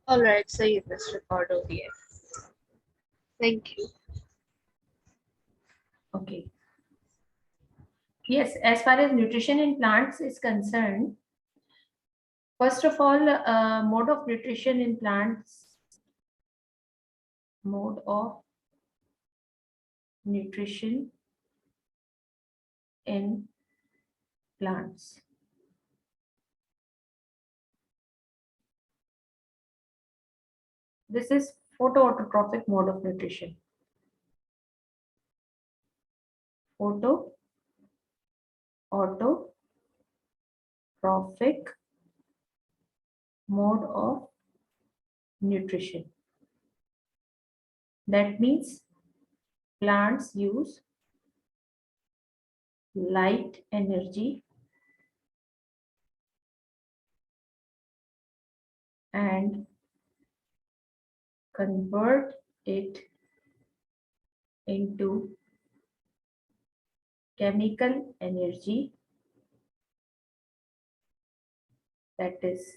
All right, so you must record ODF. Thank you. Okay. Yes, as far as nutrition in plants is concerned, first of all, mode of nutrition in plants, mode of nutrition in plants. This is photoautotrophic mode of nutrition. Photoautotrophic mode of nutrition. That means plants use light energy and convert it into chemical energy, that is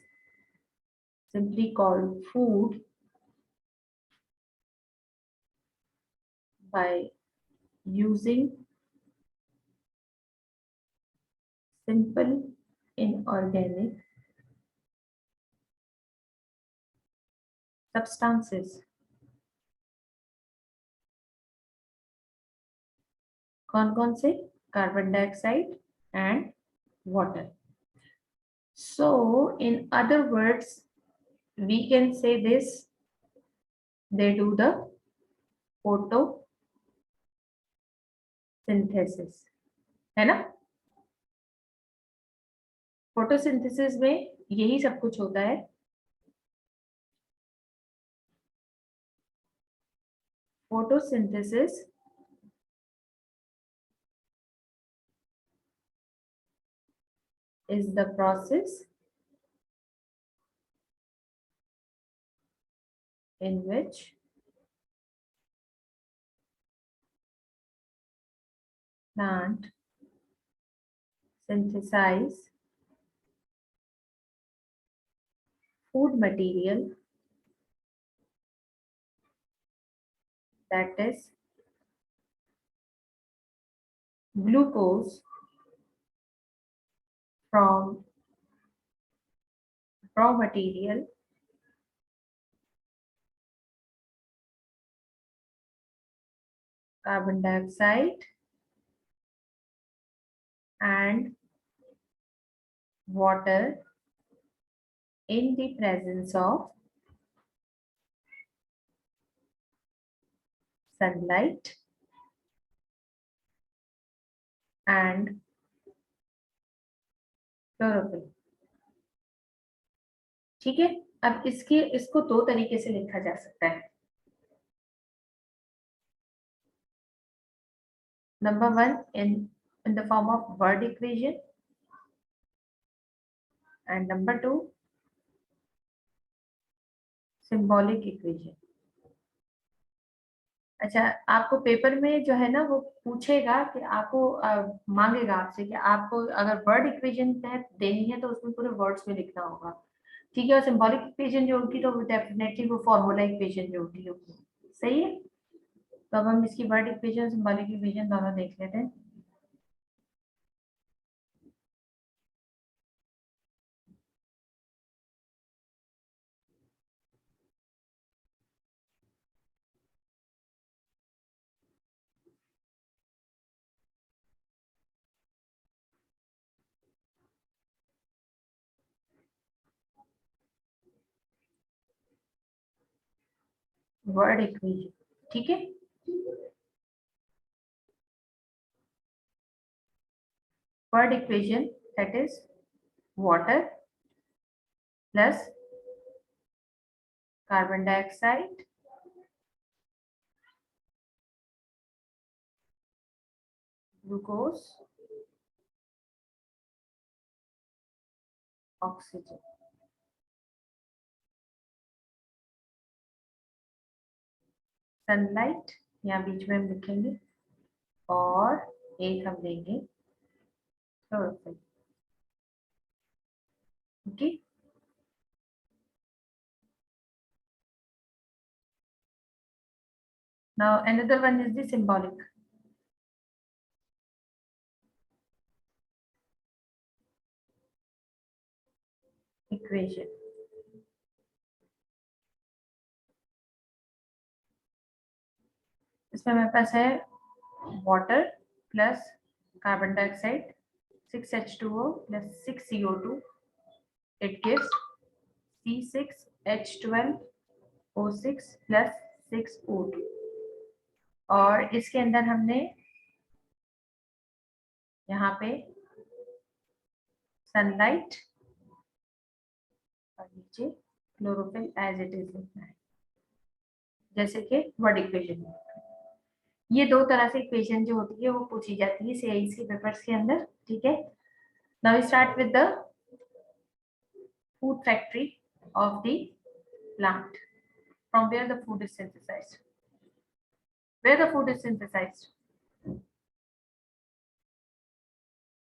simply called food, by using simple inorganic substances. कौन से? Carbon dioxide and water. So in other words, we can say this: they do the photosynthesis, है ना? Photosynthesis में यही सब कुछ होता है. Photosynthesis is the process in which plant synthesize food material, that is glucose, from raw material carbon dioxide and water in the presence of sunlight and chlorophyll. ठीक है. अब इसको दो तरीके से लिखा जा सकता है. Number one, in the form of word equation, and number two, symbolic equation. अच्छा, आपको पेपर में जो है ना वो पूछेगा कि आपको मांगेगा आपसे कि आपको अगर वर्ड इक्वेशन देनी है तो उसमें पूरे वर्ड्स में लिखना होगा. ठीक है. और सिंबॉलिक इक्वेशन जो होगी तो डेफिनेटली वो फॉर्मूला इक्वेशन जो होती होगी. सही है. तो अब हम इसकी वर्ड इक्वेशन सिंबॉलिक इक्वेशन दोनों देख लेते हैं. Word equation. ठीक है. Word equation that is water plus carbon dioxide glucose oxygen. Sunlight यहाँ बीच में हम लिखेंगे और एक हम देंगे chlorophyll. Okay. Now another one is the symbolic equation. इसमें हमारे पास है water plus carbon dioxide 6H2O plus 6CO2. It gives C6H12O6 plus 6O2. और इसके अंदर हमने यहाँ पे सनलाइट और नीचे क्लोरोफिल एज इट इज लिखना है, जैसे कि वर्ड इक्वेशन में। ये दो तरह से इक्वेशन जो होती है वो पूछी जाती है सीआईएससी पेपर्स के अंदर, ठीक है। Now we start with the food factory of the plant, from where the food is synthesized. Where the food is synthesized,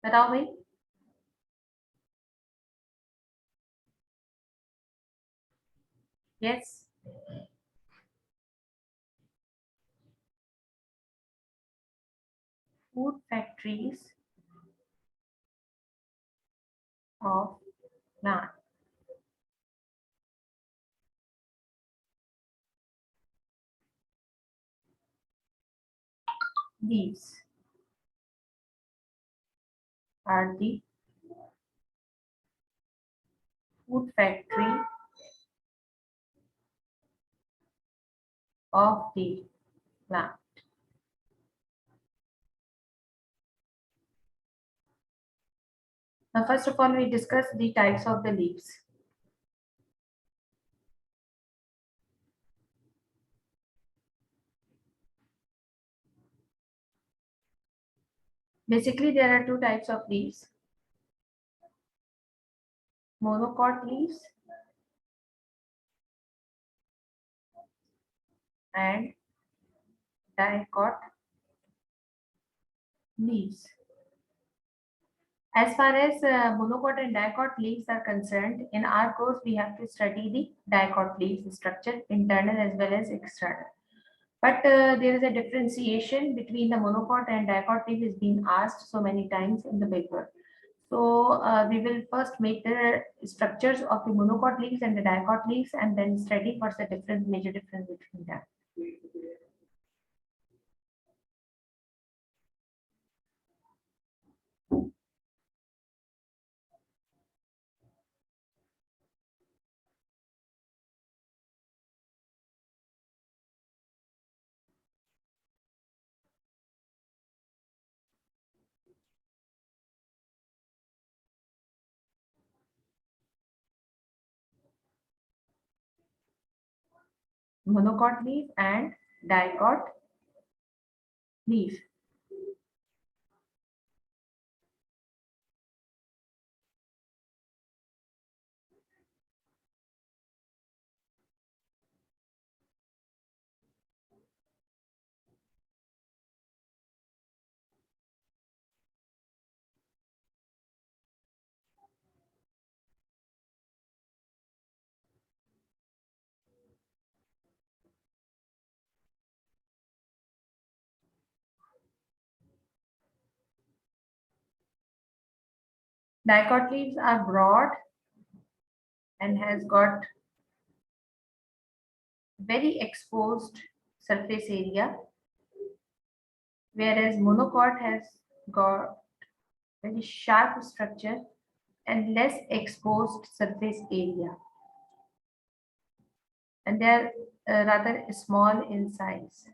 बताओ भाई। Yes, food factories of plant. These are the food factory of the plant. Now, first of all, we discuss the types of the leaves. Basically, there are two types of leaves: monocot leaves and dicot leaves. As far as monocot and dicot leaves are concerned, in our course we have to study the dicot leaves structure, internal as well as external. But there is a differentiation between the monocot and dicot leaf is being asked so many times in the paper. So we will first make the structures of the monocot leaves and the dicot leaves, and then study what's the difference, major difference between them. Monocot leaf and dicot leaf. Dicot leaves are broad and has got very exposed surface area, whereas monocot has got very sharp structure and less exposed surface area, and they are rather small in size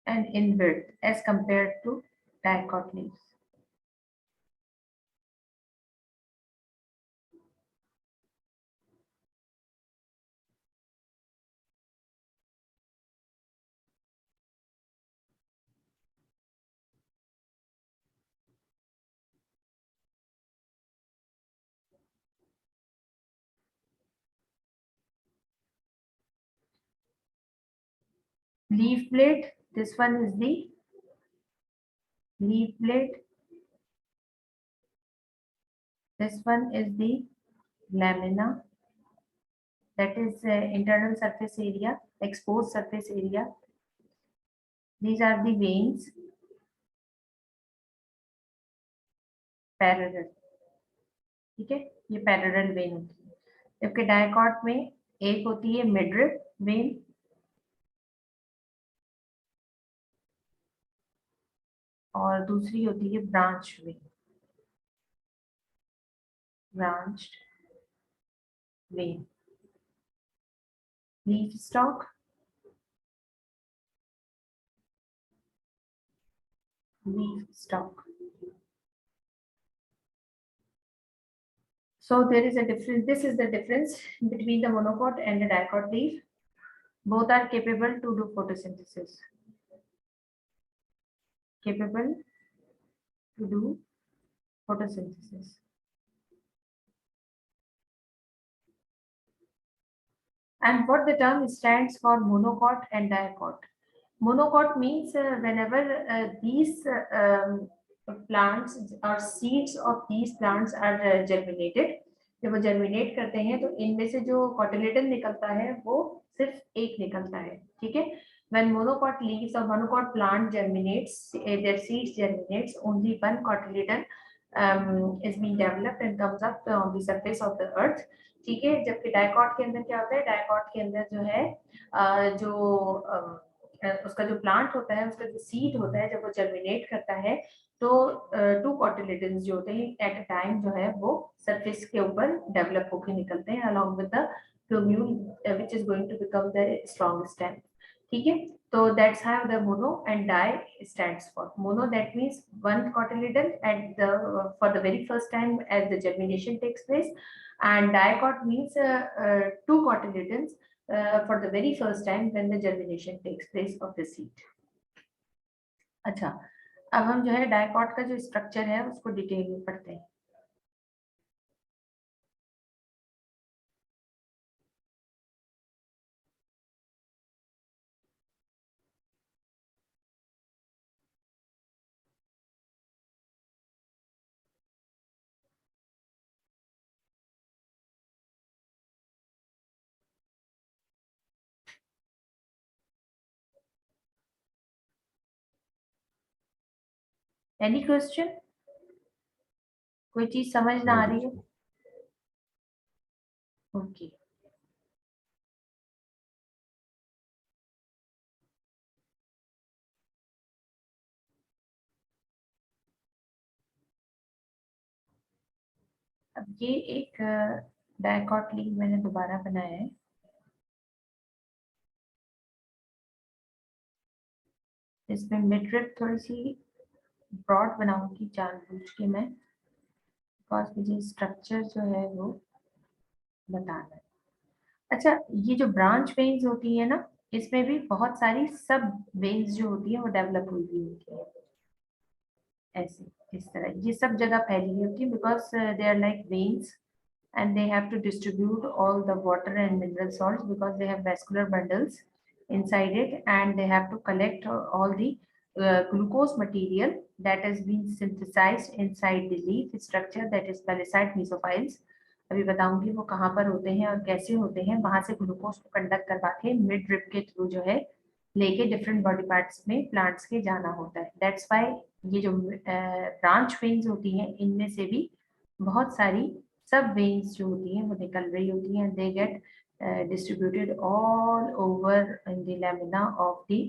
and in width as compared to dicot leaves. Leaf blade, this one is the leaf blade, this one is the lamina, that is internal surface area, exposed surface area, These are the veins parallel, ठीक है, ये parallel when होती है। जबकि dicot में एक होती है मिडरिप वेन और दूसरी होती है branch when, branched when. Leaf stock, leaf stock. So there is a difference. This is the difference between the monocot and the dicot leaf. Both are capable to do photosynthesis. Capable to do photosynthesis. And what the term stands for monocot and dicot. Monocot means whenever these plants or seeds of these plants are germinated, जब वो germinate करते हैं तो इनमें से जो cotyledon निकलता है वो सिर्फ एक निकलता है, ठीक है। When monocot leaves or monocot plant germinates, their seeds germinates, only one cotyledon is being developed and comes up on the surface of the earth, ठीक है। जबकि डायकॉट के अंदर क्या होता है, डायकॉट के अंदर जो है उसका जो प्लांट होता है, उसका जो सीड होता है, जब वो जर्मिनेट करता है तो टू कॉटिलेडन्स जो होते हैं एट अ टाइम जो है वो सरफेस के ऊपर डेवलप होकर निकलते हैं along with the plumule which is going to become the strong stem, ठीक है। तो that's how the mono and di stands for. Mono that means one cotyledon at the for the very first time as the germination takes place, and dicot means two cotyledons for the very first time when the germination takes place of the seed. अच्छा, अब हम जो है dicot का जो structure है उसको detail में पढ़ते हैं। एनी क्वेश्चन, कोई चीज समझ ना आ रही है? ओके, अब ये एक डायकॉट लीफ मैंने दोबारा बनाया है। इसमें मिडरिप थोड़ी सी ब्रॉड बनाऊंगी जानबूझ के मैं, बिकॉज मुझे स्ट्रक्चर जो है वो बताना है। अच्छा, ये जो ब्रांच वेन्स होती है ना, इसमें भी बहुत सारी सब वेन्स जो होती है वो डेवलप हुई हुई होती है, ऐसे इस तरह ये सब जगह फैली हुई होती है, because they are like veins and they have to distribute all the water and mineral salts because they have vascular bundles inside it, and they have to collect all the glucose material that has been synthesized inside the leaf structure, that is palisade mesophiles। अभी बताऊंगी वो कहाँ पर होते हैं और कैसे होते हैं। वहां से ग्लूकोज को कंडक्ट करवा के मिड ड्रिप के थ्रू जो है लेके डिफरेंट बॉडी पार्ट्स में प्लांट्स के जाना होता है। दैट्स व्हाई ये जो ब्रांच वेन्स होती हैं इनमें से भी बहुत सारी सब वेन्स जो होती हैं वो निकल रही होती हैं। They get distributed all over in the lamina of the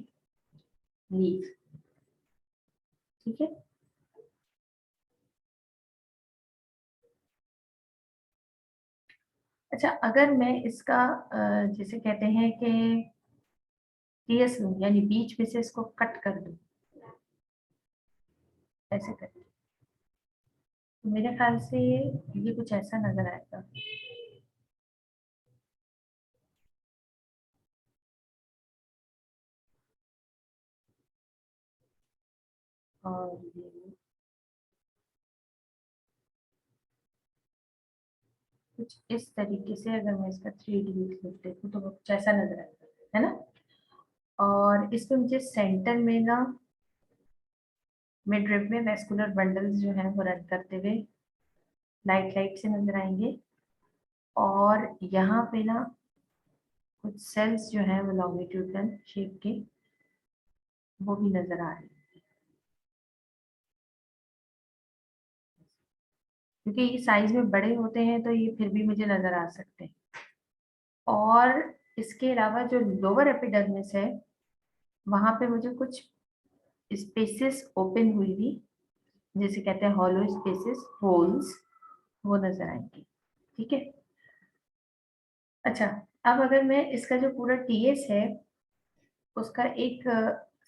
leaf, ठीक है। अच्छा, अगर मैं इसका जैसे कहते हैं कि टीएस लूं, यानी बीच में से इसको कट कर दूं, ऐसे कर, तो मेरे ख्याल से ये कुछ ऐसा नजर आएगा। और ये कुछ इस तरीके से अगर मैं इसका 3D लिख देखूं तो वो कुछ ऐसा नजर आएगा, है ना। और इसमें मुझे सेंटर में ना मिड रिब में वेस्कुलर बंडल्स जो है वो रन करते हुए लाइट लाइट से नजर आएंगे, और यहाँ पे ना कुछ सेल्स जो है वो लॉन्गिट्यूडनल शेप के वो भी नजर आ रही है, क्योंकि ये साइज में बड़े होते हैं तो ये फिर भी मुझे नजर आ सकते हैं। और इसके अलावा जो लोअर एपिडर्मिस है वहां पे मुझे कुछ स्पेसेस ओपन हुई हुई, जिसे कहते हैं हॉलो स्पेसेस, होल्स, वो नजर आएंगे। ठीक है। अच्छा, अब अगर मैं इसका जो पूरा टीएस है उसका एक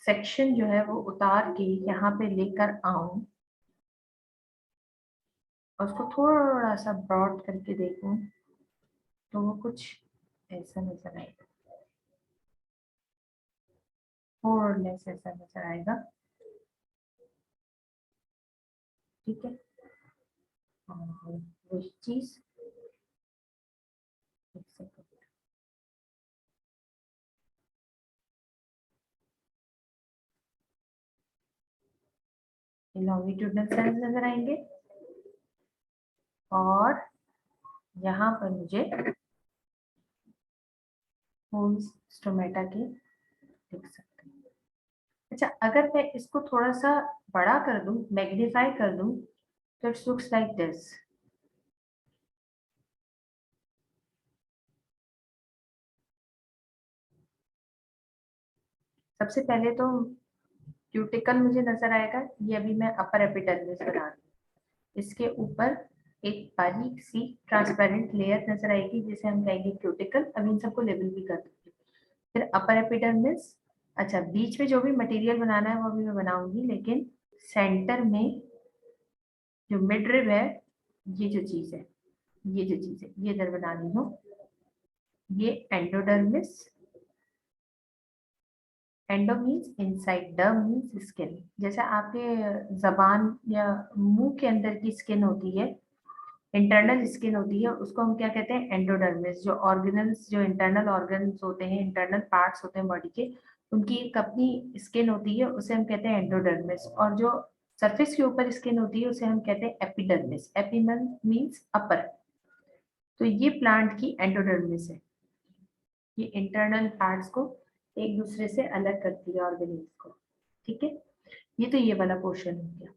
सेक्शन जो है वो उतार के यहाँ पे लेकर आऊं और उसको थोड़ा सा ब्रॉड करके देखूं तो वो कुछ ऐसा नजर आएगा, और लेस ऐसा नजर आएगा। ठीक है। और वो चीज, एक सेकंड, लॉन्गिट्यूडनल सेल्स नजर आएंगे और यहाँ पर मुझे होम्स स्टोमेटा के दिख सकते हैं। अच्छा, अगर मैं इसको थोड़ा सा बड़ा कर दूं, मैग्नीफाई कर दूं, तो इट लुक्स लाइक दिस। सबसे पहले तो क्यूटिकल मुझे नजर आएगा, ये अभी मैं अपर एपिडर्मिस बना रही हूँ। इसके ऊपर एक बारीक सी ट्रांसपेरेंट लेयर नजर आएगी जिसे हम कहेंगे क्यूटिकल। अब इन सबको लेबल भी कर दूंगी। फिर अपर एपिडर्मिस। अच्छा, बीच में जो भी मटेरियल बनाना है वो भी मैं बनाऊंगी, लेकिन सेंटर में जो मिड रिब है, ये जो चीज है, ये जो चीज है ये इधर बनानी हो। ये endodermis. Endo means inside, डर्म means skin. जैसे आपके जबान या मुंह के अंदर की स्किन होती है, इंटरनल स्किन होती है, उसको हम क्या कहते हैं, एंडोडर्मिस। जो ऑर्गेनल्स, जो इंटरनल ऑर्गन्स होते हैं, इंटरनल पार्ट्स होते हैं बॉडी के, उनकी एक अपनी स्किन होती है, उसे हम कहते हैं एंडोडर्मिस। और जो सरफेस के ऊपर स्किन होती है उसे हम कहते हैं एपिडर्मिस। एपिडर्मिस मीन्स अपर। तो ये प्लांट की एंडोडर्मिस है। ये इंटरनल पार्ट्स को एक दूसरे से अलग करती है, ऑर्गेनिल्स को। ठीक है। ये तो ये वाला पोर्शन हो गया।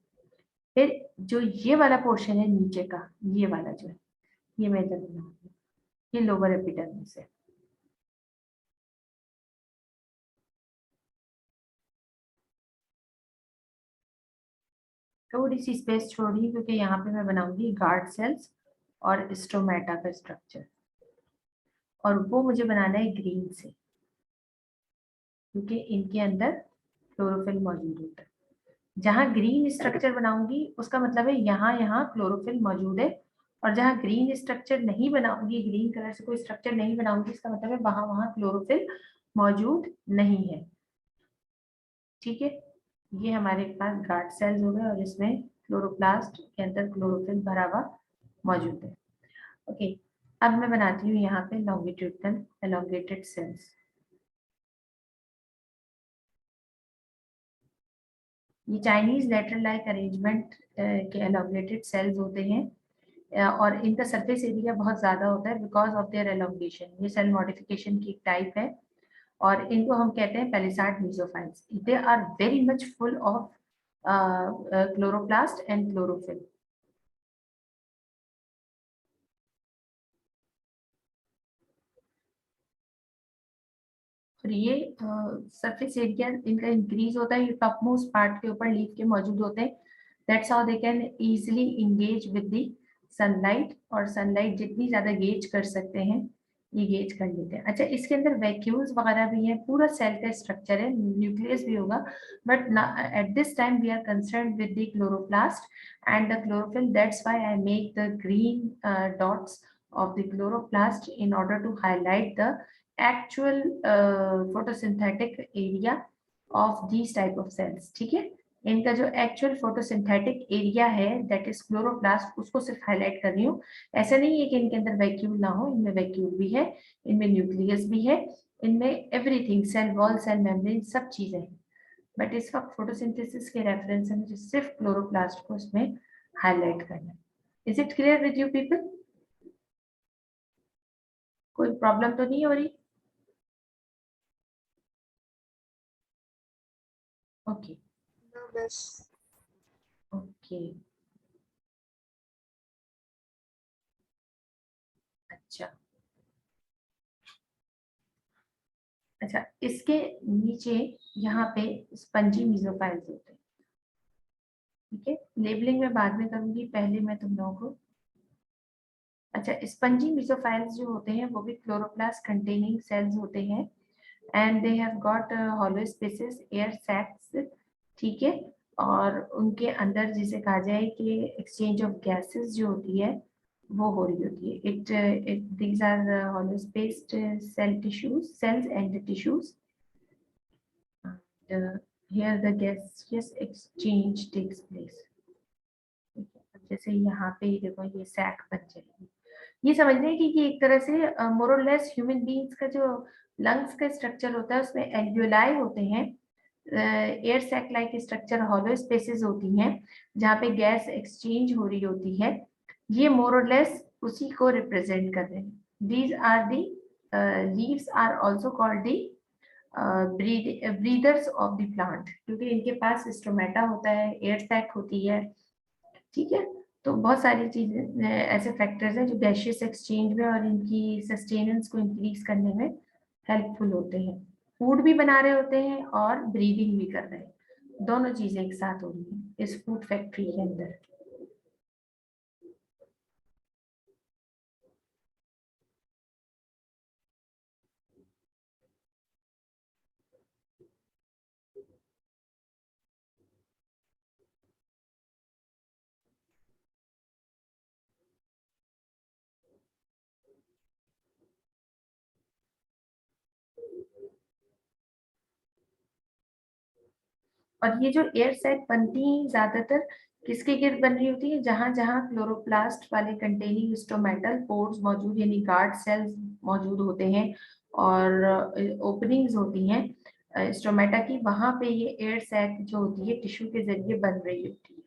फिर जो ये वाला पोर्शन है नीचे का, ये वाला जो है, ये मैं इधर बनाऊंगी। ये लोअर एपिडर्मिस है। थोड़ी सी स्पेस छोड़ी क्योंकि यहाँ पे मैं बनाऊंगी गार्ड सेल्स और स्टोमेटा का स्ट्रक्चर, और वो मुझे बनाना है ग्रीन से, क्योंकि इनके अंदर क्लोरोफिल मौजूद होता है। जहाँ ग्रीन स्ट्रक्चर बनाऊंगी उसका मतलब है यहाँ यहाँ क्लोरोफिल मौजूद है, और जहाँ ग्रीन स्ट्रक्चर नहीं बनाऊंगी, ग्रीन कलर से कोई स्ट्रक्चर नहीं बनाऊंगी, इसका मतलब है वहां वहां क्लोरोफिल मौजूद नहीं है। ठीक है। ये हमारे पास गार्ड सेल्स हो गए और इसमें क्लोरोप्लास्ट के अंदर क्लोरोफिल भरा हुआ मौजूद है। ओके। अब मैं बनाती हूँ यहाँ पे लॉन्गिट्यूडनल एलोंगेटेड सेल्स। ये चाइनीज लेटर लाइक अरेंजमेंट के एलोंगेटेड सेल्स होते हैं, और इनका सरफेस एरिया बहुत ज्यादा होता है बिकॉज ऑफ देयर एलोंगेशन। ये सेल मॉडिफिकेशन की एक टाइप है, और इनको हम कहते हैं palisade mesophylls. They are very much full of chloroplast and chlorophyll. और ये सरफेस एरिया इनका इंक्रीज होता है, ये टॉप मोस्ट पार्ट के ऊपर लीफ के मौजूद होते हैं। That's how they can easily engage with the sunlight, और सनलाइट जितनी ज्यादा गेज कर सकते हैं ये गेज कर लेते हैं। अच्छा, इसके अंदर वैक्यूल्स वगैरह भी है, पूरा सेल का स्ट्रक्चर है, न्यूक्लियस भी होगा, but at this time we are concern with the chloroplast and the chlorophyll. That's why I make the green dots of the chloroplast in order to highlight the actual photosynthetic area of these type of cells। ठीक है। इनका जो actual photosynthetic area है that is chloroplast, उसको सिर्फ highlight कर रही हूँ। ऐसा नहीं है कि इनके अंदर वैक्यूल ना हो, इनमें वैक्यूल भी है, इनमें न्यूक्लियस भी है, इनमें everything, cell wall, cell membrane, सब चीजें हैं। बट इस वक्त फोटोसिंथेसिस के रेफरेंस से मुझे सिर्फ क्लोरोप्लास्ट को इसमें हाईलाइट करना है। Is it clear with you people? कोई प्रॉब्लम तो नहीं हो रही? ओके No, बस ओके अच्छा अच्छा, इसके नीचे यहाँ पे स्पंजी मीजोफाइल्स होते हैं। ठीक है, लेबलिंग में बाद में करूंगी, पहले मैं तुम लोगों को अच्छा, स्पंजी मीजोफाइल्स जो होते हैं वो भी क्लोरोप्लास्ट कंटेनिंग सेल्स होते हैं and they have got hollow spaces, air sacs. ठीक है, और उनके अंदर जिसे कहा जाए कि एक्सचेंज ऑफ गैसेस जो होती है वो हो रही होती है। It these are hollow spaced cell tissues, cells and tissues, here the gaseous exchange takes place। जैसे यहाँ पे ही देखो ये सैक बन जाएगी। ये समझ रहे हैं कि ये एक तरह से मोरलेस ह्यूमन बीइंग्स का जो लंग्स का स्ट्रक्चर होता है उसमें एल्वियोलाई होते हैं, air sac like structure, hollow spaces होती हैं जहाँ पे गैस एक्सचेंज हो रही होती है। ये मोरलेस उसी को रिप्रेजेंट कर रहे हैं। These are the leaves are also called the breathers of the plant, क्योंकि इनके पास स्टोमेटा होता है, एयर सैक होती है। ठीक है, तो बहुत सारी चीजें ऐसे फैक्टर्स हैं जो गैशियस एक्सचेंज में और इनकी सस्टेनेंस को इंक्रीज करने में हेल्पफुल होते हैं। फूड भी बना रहे होते हैं और ब्रीदिंग भी कर रहे हैं, दोनों चीजें एक साथ हो रही हैं इस फूड फैक्ट्री के अंदर। और ये जो एयर सैक बनती है ज्यादातर किसके गिर्द बन रही होती है, जहां जहां क्लोरोप्लास्ट वाले कंटेनिंग स्टोमेटल पोर्स मौजूद यानी गार्ड सेल्स मौजूद होते हैं और ओपनिंग्स होती हैं स्टोमेटा की, वहां पे ये एयर सैक जो होती है टिश्यू के जरिए बन रही होती है।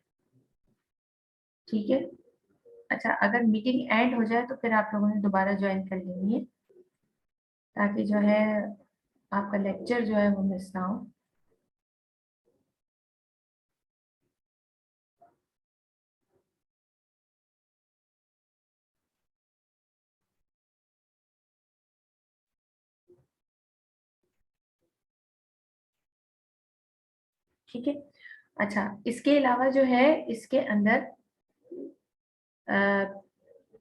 ठीक है, अच्छा, अगर मीटिंग एंड हो जाए तो फिर आप लोगों ने दोबारा ज्वाइन कर लेनी है ताकि जो है आपका लेक्चर जो है वो मिस ना हो। ठीक है, अच्छा, इसके अलावा जो है इसके अंदर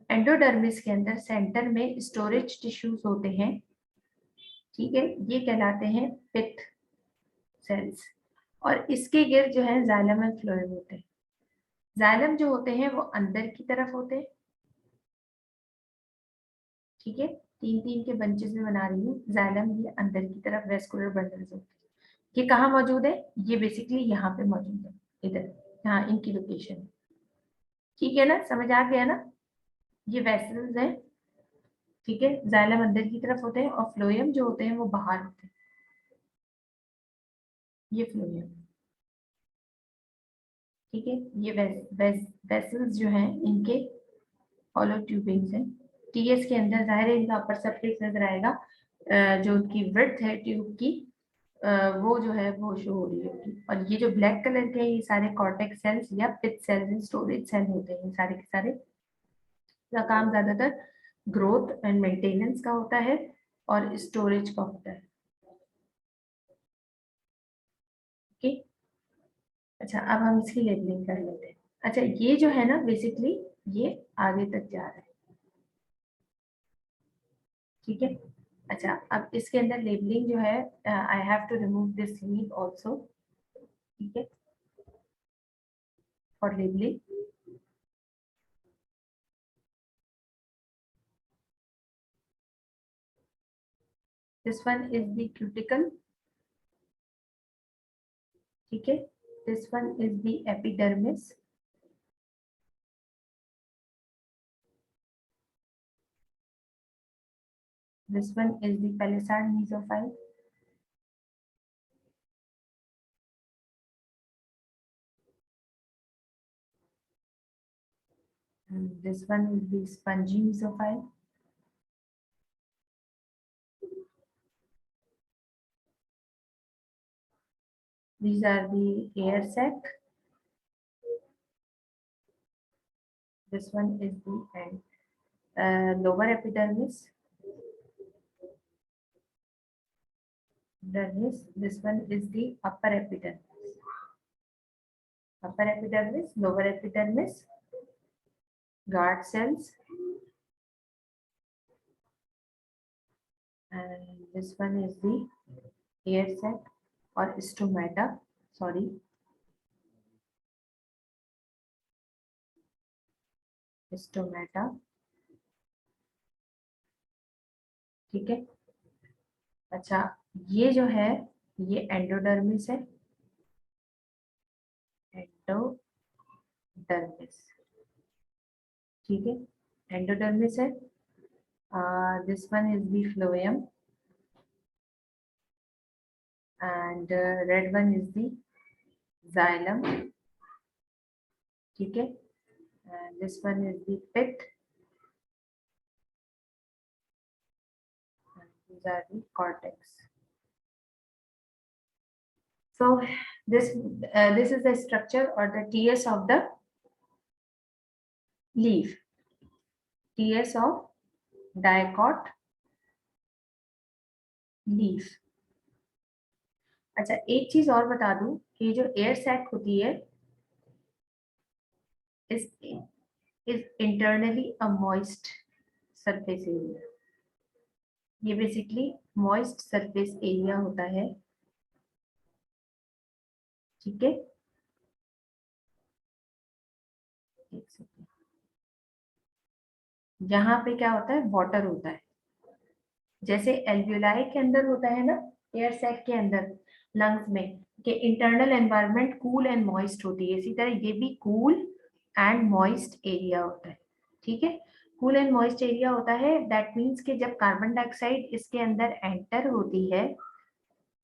एंडोडर्मिस के अंदर सेंटर में स्टोरेज टिश्यूज होते हैं। ठीक है, ये कहलाते हैं पिथ सेल्स, और इसके गिर्द जो है जाइलम एंड फ्लोएम होते हैं। जाइलम जो होते हैं वो अंदर की तरफ होते हैं। ठीक है, तीन तीन के बंचेस में बना रही हूँ जाइलम, ये अंदर की तरफ वेस्कुलर बंडल्स होते हैं। ये कहाँ मौजूद है, ये बेसिकली यहाँ पे मौजूद है, इधर, यहाँ इनकी लोकेशन। ठीक है ना, समझ आ गया ना, ये वेसल्स हैं। ठीक है, जाइलम अंदर की तरफ होते हैं और फ्लोएम जो होते हैं वो बाहर होते हैं। ये फ्लोएम। ठीक है, ये वेसल्स जो हैं इनके हॉलो ट्यूबिंग्स हैं। टीएस के अंदर जाहिर है इनका अपर सरफेस नजर आएगा, जो उनकी ब्रेड्थ है ट्यूब की वो जो है वो शो हो रही होगी। और ये जो ब्लैक कलर के हैं ये सारे कॉर्टेक्स सेल्स या पिथ सेल्स, स्टोरेज सेल होते हैं सारे के सारे। का काम ज्यादातर ग्रोथ एंड मेंटेनेंस का होता है और स्टोरेज का होता है। ओके, अच्छा, अब हम इसकी लेबलिंग कर लेते हैं। अच्छा, ये जो है ना बेसिकली ये आगे तक जा रहा है। ठीक है, अच्छा, अब इसके अंदर लेबलिंग जो है, I have to remove this leave also. ठीक है, for labelling. This one is the cuticle. ठीक है, this one is the epidermis. This one is the palisade mesophyll. This one is the spongy mesophyll. These are the air sac. This one is the lower epidermis. This one is the upper epidermis. Upper epidermis, lower epidermis, guard cells, and this one is the air sac or stomata. Sorry, stomata. ठीक है. अच्छा, ये जो है ये endodermis है. Endodermis, ठीक है, एंडोडर्मिस है. This one is the phloem and red one is the xylem, ठीक है, and this one is the pit, and these are the cortex. So this is the structure or the TS of the leaf. TS of dicot leaf. अच्छा, एक चीज और बता दूं कि जो एयर सैक होती है is internally a moist surface area. ये बेसिकली मॉइस्ट सरफेस एरिया होता है, ठीक है. यहाँ पे क्या होता है, वाटर होता है. जैसे एल्वियोलाई के अंदर होता है ना, एयर सैक के अंदर लंग्स में कि internal environment cool and moist होती है, इसी तरह ये भी कूल एंड मॉइस्ट एरिया होता है, ठीक है. कूल एंड मॉइस्ट एरिया होता है. दैट मीन्स कि जब कार्बन डाइऑक्साइड इसके अंदर एंटर होती है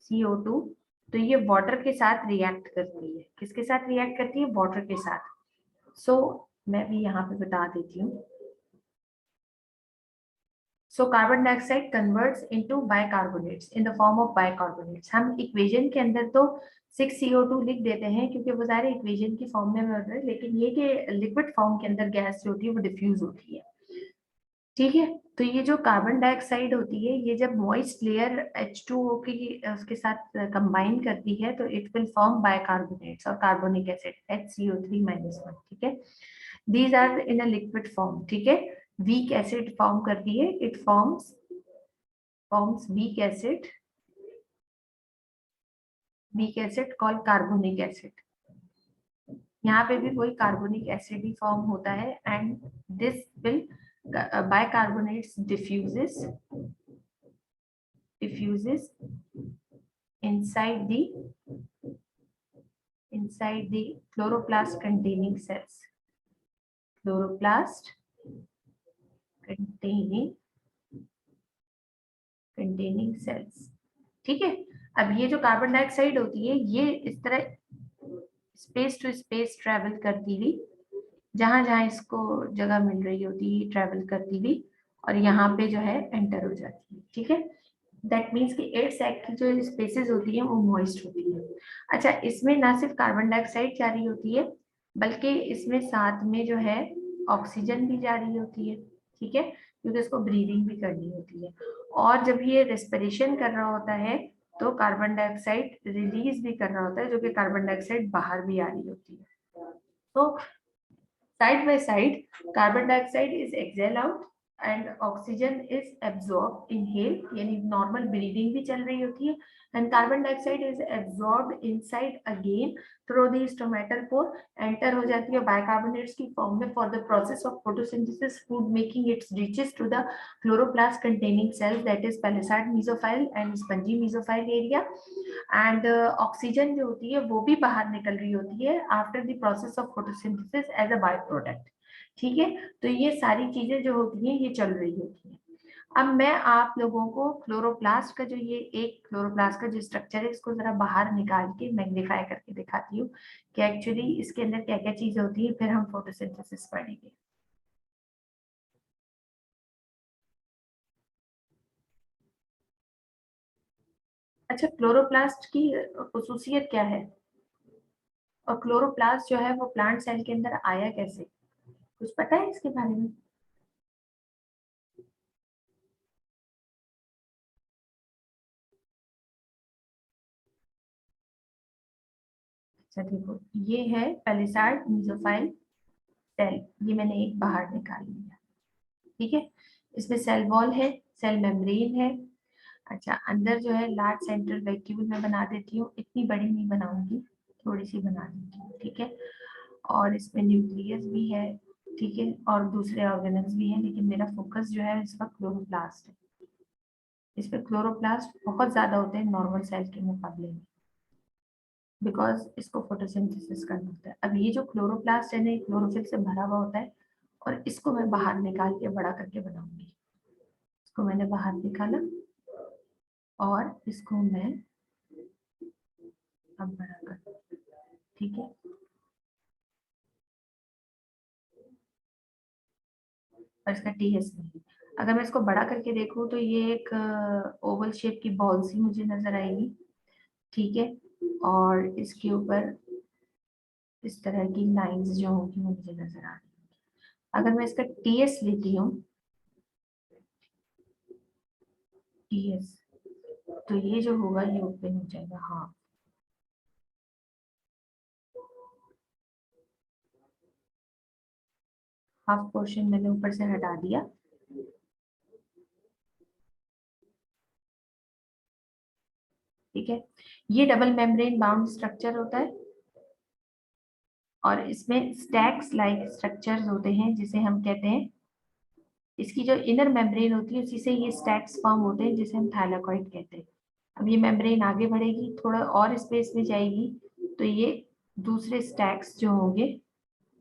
CO2, तो ये वाटर के साथ रिएक्ट करती है. किसके साथ रिएक्ट करती है? वाटर के साथ. सो मैं भी यहाँ पे बता देती हूँ. So carbon dioxide converts into bicarbonates in the form of bicarbonates. हम इक्वेशन के अंदर तो 6CO2 लिख देते हैं क्योंकि वो सारे इक्वेशन की फॉर्म में मिल रहे हैं, लेकिन ये कि लिक्विड फॉर्म के अंदर गैस जो होती है वो डिफ्यूज होती है, ठीक है. तो ये जो कार्बन डाइऑक्साइड होती है ये जब मॉइस्ट लेयर H2O की उसके साथ कंबाइन करती है तो इट विल फॉर्म बाइकार्बोनेट्स और कार्बोनिक एसिड HCO3-1, ठीक है. These are in a liquid form, ठीक है. वीक एसिड फॉर्म करती है. It forms weak acid called carbonic acid. यहाँ पे भी कोई कार्बोनिक एसिड ही फॉर्म होता है and this will bicarbonates diffuses inside the chloroplast containing cells. Chloroplast containing cells, ठीक है. अब ये जो कार्बन डाइऑक्साइड होती है ये इस तरह स्पेस टू स्पेस ट्रेवल करती हुई, जहां जहां इसको जगह मिल रही होती है ट्रेवल करती हुई और यहाँ पे जो है एंटर हो जाती है, ठीक है. दैट मीन्स कि एयर सैक की जो स्पेसेस होती है वो मॉइस्ट होती है. अच्छा, इसमें ना सिर्फ कार्बन डाइऑक्साइड जा रही होती है बल्कि इसमें साथ में जो है ऑक्सीजन भी जा रही होती है, ठीक है, क्योंकि इसको ब्रीदिंग भी करनी होती है. और जब ये रेस्पिरेशन कर रहा होता है तो कार्बन डाइऑक्साइड रिलीज भी कर रहा होता है, जो कि कार्बन डाइऑक्साइड बाहर भी आ रही होती है. तो side by side carbon dioxide is exhale out and oxygen is absorb inhale, यानी नॉर्मल ब्रीदिंग भी चल रही होती है. And carbon dioxide is absorbed inside again through the stomatal pore, enter हो जाती है बाइकार्बोनेट्स की फॉर्म में for the process of photosynthesis, food making. It's reaches to the chloroplast containing cells, that is palisade mesophyll and spongy mesophyll area. And oxygen जो होती है वो भी बाहर निकल रही होती है after the process of photosynthesis as a by product, ठीक है. तो ये सारी चीजें जो होती हैं ये चल रही होती हैं. अब मैं आप लोगों को क्लोरोप्लास्ट का जो ये एक क्लोरोप्लास्ट का जो स्ट्रक्चर है इसको जरा बाहर निकाल के मैग्नीफाई करके दिखाती हूँ कि एक्चुअली इसके अंदर क्या क्या चीजें होती है, फिर हम फोटोसिंथेसिस पढ़ेंगे. अच्छा, क्लोरोप्लास्ट की खुसूसियत क्या है, और क्लोरोप्लास्ट जो है वो प्लांट सेल के अंदर आया कैसे, कुछ पता है इसके बारे में? अच्छा देखो, ये है पेलिसार्ड मेसोफाइल सेल, ये मैंने एक बाहर निकाल लिया, ठीक है। इसमें सेल वॉल है, सेल मेम्ब्रेन है। अच्छा, अंदर जो है लार्ज सेंट्रल वैक्यूल में बना देती हूँ, इतनी बड़ी नहीं बनाऊंगी, थोड़ी सी बना देती हूँ, ठीक है। और इसमें न्यूक्लियस भी है, ठीक है, और दूसरे ऑर्गेनल्स भी हैं, लेकिन मेरा फोकस जो है इसका क्लोरोप्लास्ट है। इसमें क्लोरोप्लास्ट बहुत ज्यादा होते हैं नॉर्मल सेल के मुकाबले में, बिकॉज इसको फोटोसिंथेसिस करना होता है। अब ये जो क्लोरोप्लास्ट है ना, क्लोरोफिल से भरा हुआ होता है, और इसको मैं बाहर निकाल के बड़ा करके बनाऊंगी। इसको मैंने बाहर निकाला और इसको मैं अब बड़ा कर, ठीक है। और इसका टीएस नहीं, अगर मैं इसको बड़ा करके देखूं तो ये एक ओवल शेप की बॉल सी मुझे नजर आएगी, ठीक है। और इसके ऊपर इस तरह की लाइंस जो होगी वो मुझे नजर आ रही है। अगर मैं इसका टीएस लेती हूँ, टीएस, तो ये जो होगा ये ओपन हो जाएगा, हाँ। हाफ पोर्शन मैंने ऊपर से हटा दिया, ठीक है। ये डबल मेम्ब्रेन बाउंड स्ट्रक्चर होता है, और इसमें स्टैक्स लाइक स्ट्रक्चर्स होते हैं, जिसे हम कहते हैं, इसकी जो इनर मेम्ब्रेन होती है उसी से ये स्टैक्स फॉर्म होते हैं, जिसे हम थैलाकॉइड कहते हैं। अब ये मेम्ब्रेन आगे बढ़ेगी, थोड़ा और स्पेस में जाएगी, तो ये दूसरे स्टैक्स जो होंगे,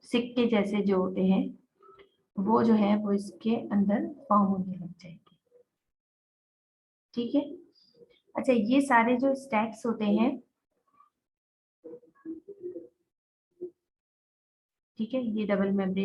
सिक्के जैसे जो होते हैं, वो जो है वो इसके अंदर फॉर्म होने लग जाएंगे, ठीक है। अच्छा, ये सारे जो स्टैक्स होते हैं, ठीक है, ये डबल मेम्ब्रेन